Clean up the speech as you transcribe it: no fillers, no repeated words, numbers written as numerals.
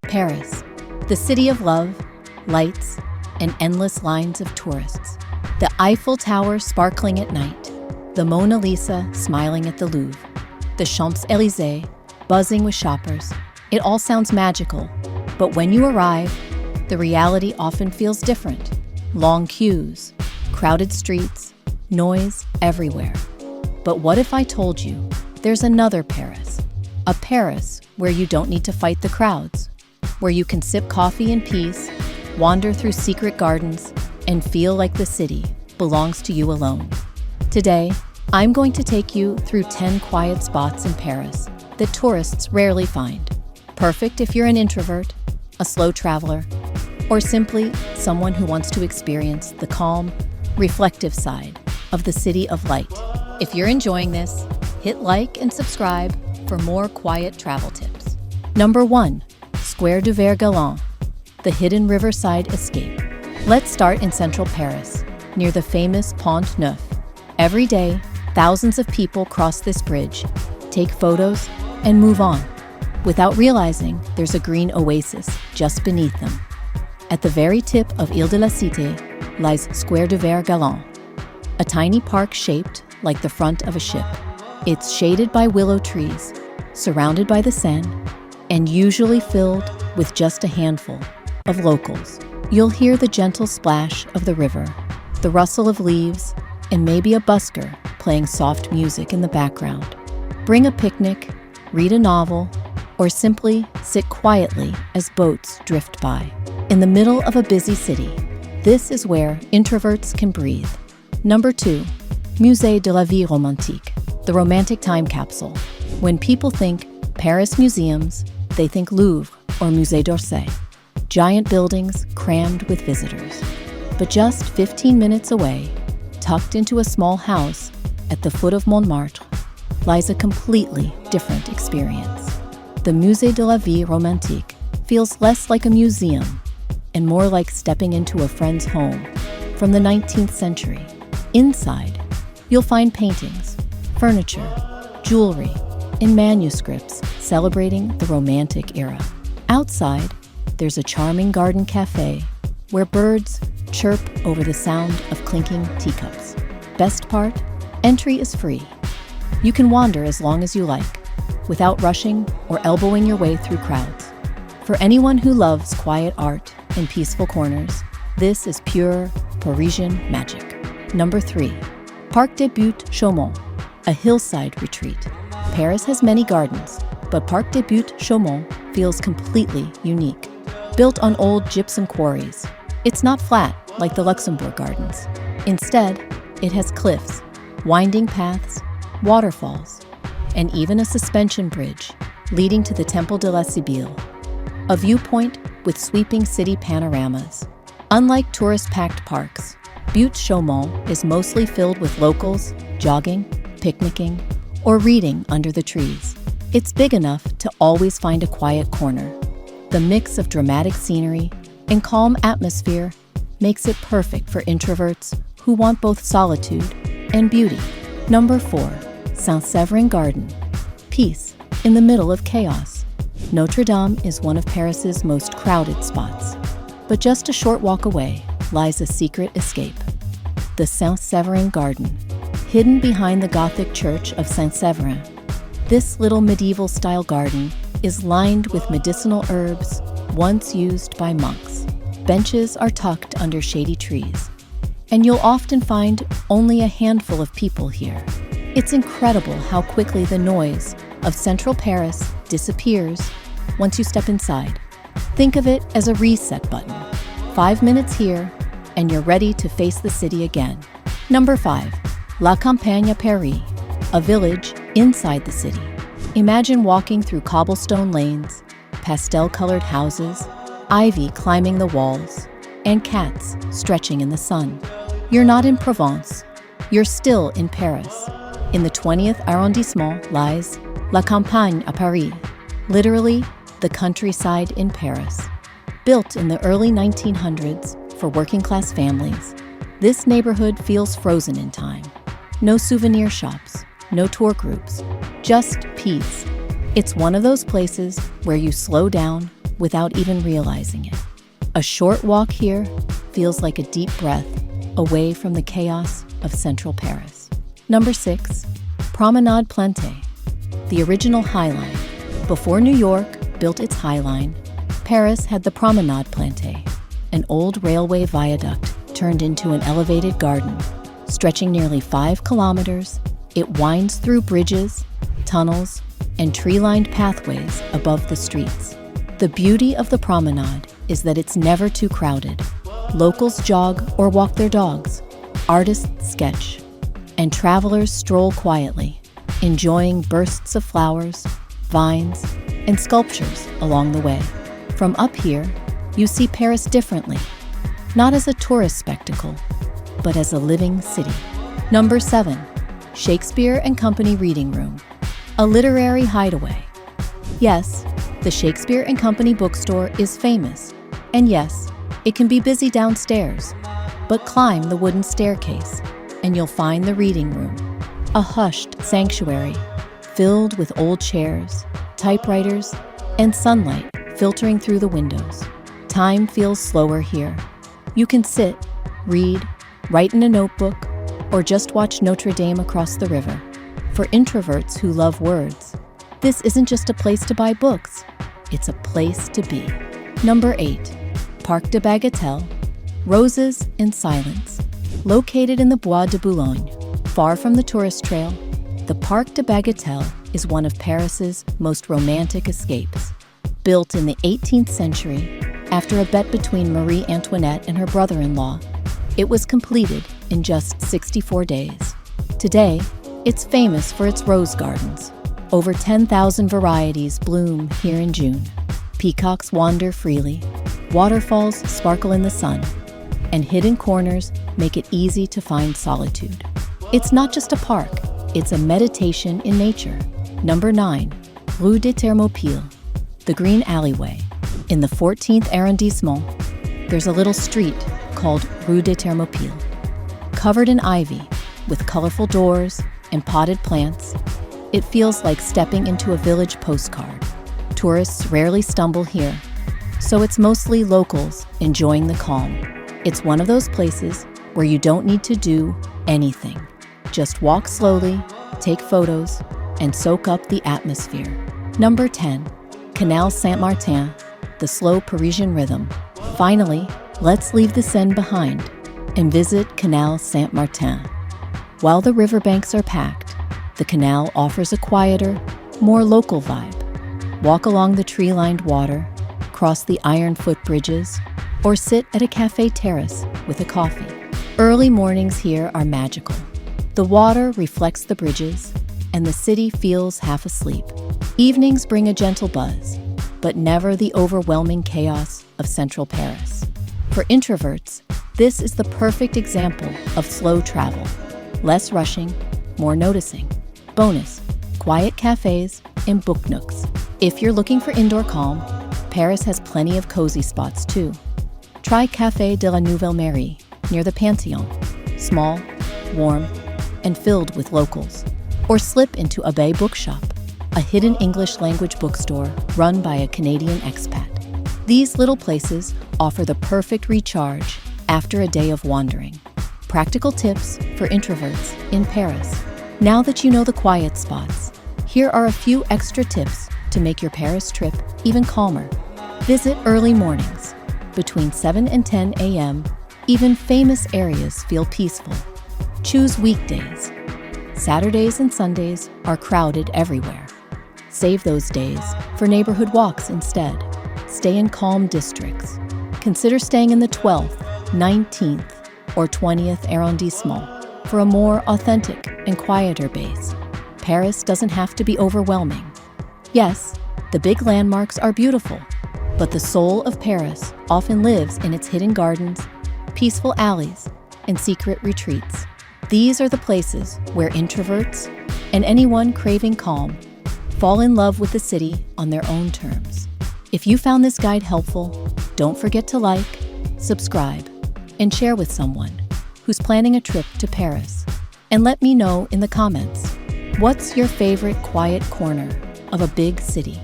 Paris, the city of love, lights, and endless lines of tourists. The Eiffel Tower sparkling at night, the Mona Lisa smiling at the Louvre, the Champs-Élysées buzzing with shoppers. It all sounds magical, but when you arrive, the reality often feels different. Long queues, crowded streets, noise everywhere. But what if I told you there's another Paris? A Paris where you don't need to fight the crowds, where you can sip coffee in peace, wander through secret gardens, and feel like the city belongs to you alone. Today, I'm going to take you through 10 quiet spots in Paris that tourists rarely find. Perfect if you're an introvert, a slow traveler, or simply someone who wants to experience the calm, reflective side of the City of Light. If you're enjoying this, hit like and subscribe for more quiet travel tips. Number 1, Square du Ver Galant, the hidden riverside escape. Let's start in central Paris, near the famous Pont Neuf. Every day, thousands of people cross this bridge, take photos, and move on, without realizing there's a green oasis just beneath them. At the very tip of Ile de la Cité lies Square du Ver Galant, a tiny park shaped like the front of a ship. It's shaded by willow trees, surrounded by the Seine, and usually filled with just a handful of locals. You'll hear the gentle splash of the river, the rustle of leaves, and maybe a busker playing soft music in the background. Bring a picnic, read a novel, or simply sit quietly as boats drift by. In the middle of a busy city, this is where introverts can breathe. Number 2, Musée de la Vie Romantique, the romantic time capsule. When people think Paris museums, they think Louvre or Musée d'Orsay, giant buildings crammed with visitors. But just 15 minutes away, tucked into a small house at the foot of Montmartre, lies a completely different experience. The Musée de la Vie Romantique feels less like a museum and more like stepping into a friend's home from the 19th century. Inside, you'll find paintings, furniture, jewelry, and manuscripts celebrating the Romantic era. Outside, there's a charming garden cafe where birds chirp over the sound of clinking teacups. Best part? Entry is free. You can wander as long as you like, without rushing or elbowing your way through crowds. For anyone who loves quiet art and peaceful corners, this is pure Parisian magic. Number 3, Parc des Buttes Chaumont, a hillside retreat. Paris has many gardens, but Parc des Buttes Chaumont feels completely unique. Built on old gypsum quarries, it's not flat like the Luxembourg Gardens. Instead, it has cliffs, winding paths, waterfalls, and even a suspension bridge leading to the Temple de la Sibylle, a viewpoint with sweeping city panoramas. Unlike tourist-packed parks, Buttes Chaumont is mostly filled with locals jogging, picnicking, or reading under the trees. It's big enough to always find a quiet corner. The mix of dramatic scenery and calm atmosphere makes it perfect for introverts who want both solitude and beauty. Number 4, Saint-Séverin Garden, peace in the middle of chaos. Notre Dame is one of Paris's most crowded spots, but just a short walk away lies a secret escape. The Saint-Séverin Garden, hidden behind the Gothic church of Saint-Séverin. This little medieval-style garden is lined with medicinal herbs once used by monks. Benches are tucked under shady trees, and you'll often find only a handful of people here. It's incredible how quickly the noise of central Paris disappears once you step inside. Think of it as a reset button. 5 minutes here, and you're ready to face the city again. Number 5, La Campagne à Paris, a village inside the city. Imagine walking through cobblestone lanes, pastel-colored houses, ivy climbing the walls, and cats stretching in the sun. You're not in Provence. You're still in Paris. In the 20th arrondissement lies La Campagne à Paris, literally the countryside in Paris. Built in the early 1900s for working-class families, this neighborhood feels frozen in time. No souvenir shops, no tour groups, just peace. It's one of those places where you slow down, without even realizing it. A short walk here feels like a deep breath away from the chaos of central Paris. Number 6, Promenade Plante, the original High Line. Before New York built its High Line, Paris had the Promenade Plante, an old railway viaduct turned into an elevated garden. Stretching nearly 5 kilometers, it winds through bridges, tunnels, and tree-lined pathways above the streets. The beauty of the promenade is that it's never too crowded. Locals jog or walk their dogs, artists sketch, and travelers stroll quietly, enjoying bursts of flowers, vines, and sculptures along the way. From up here, you see Paris differently, not as a tourist spectacle, but as a living city. Number 7, Shakespeare and Company Reading Room, a literary hideaway. Yes, the Shakespeare and Company bookstore is famous, and yes, it can be busy downstairs, but climb the wooden staircase and you'll find the reading room, a hushed sanctuary filled with old chairs, typewriters, and sunlight filtering through the windows. Time feels slower here. You can sit, read, write in a notebook, or just watch Notre Dame across the river. For introverts who love words, this isn't just a place to buy books, it's a place to be. Number 8, Parc de Bagatelle, Roses in Silence. Located in the Bois de Boulogne, far from the tourist trail, the Parc de Bagatelle is one of Paris's most romantic escapes. Built in the 18th century, after a bet between Marie Antoinette and her brother-in-law, it was completed in just 64 days. Today, it's famous for its rose gardens. Over 10,000 varieties bloom here in June. Peacocks wander freely, waterfalls sparkle in the sun, and hidden corners make it easy to find solitude. It's not just a park, it's a meditation in nature. Number 9, Rue des Thermopyles, the green alleyway. In the 14th arrondissement, there's a little street called Rue des Thermopyles. Covered in ivy, with colorful doors and potted plants, it feels like stepping into a village postcard. Tourists rarely stumble here, so it's mostly locals enjoying the calm. It's one of those places where you don't need to do anything. Just walk slowly, take photos, and soak up the atmosphere. Number 10, Canal Saint-Martin, the slow Parisian rhythm. Finally, let's leave the Seine behind and visit Canal Saint-Martin. While the riverbanks are packed, the canal offers a quieter, more local vibe. Walk along the tree-lined water, cross the iron footbridges, or sit at a cafe terrace with a coffee. Early mornings here are magical. The water reflects the bridges, and the city feels half asleep. Evenings bring a gentle buzz, but never the overwhelming chaos of central Paris. For introverts, this is the perfect example of slow travel. Less rushing, more noticing. Bonus, quiet cafes and book nooks. If you're looking for indoor calm, Paris has plenty of cozy spots too. Try Café de la Nouvelle Mairie near the Panthéon, small, warm, and filled with locals. Or slip into Abbé Bookshop, a hidden English language bookstore run by a Canadian expat. These little places offer the perfect recharge after a day of wandering. Practical tips for introverts in Paris. Now that you know the quiet spots, here are a few extra tips to make your Paris trip even calmer. Visit early mornings. Between 7 and 10 a.m., even famous areas feel peaceful. Choose weekdays. Saturdays and Sundays are crowded everywhere. Save those days for neighborhood walks instead. Stay in calm districts. Consider staying in the 12th, 19th, or 20th arrondissement for a more authentic and quieter base. Paris doesn't have to be overwhelming. Yes, the big landmarks are beautiful, but the soul of Paris often lives in its hidden gardens, peaceful alleys, and secret retreats. These are the places where introverts and anyone craving calm fall in love with the city on their own terms. If you found this guide helpful, don't forget to like, subscribe, and share with someone who's planning a trip to Paris. And let me know in the comments, what's your favorite quiet corner of a big city?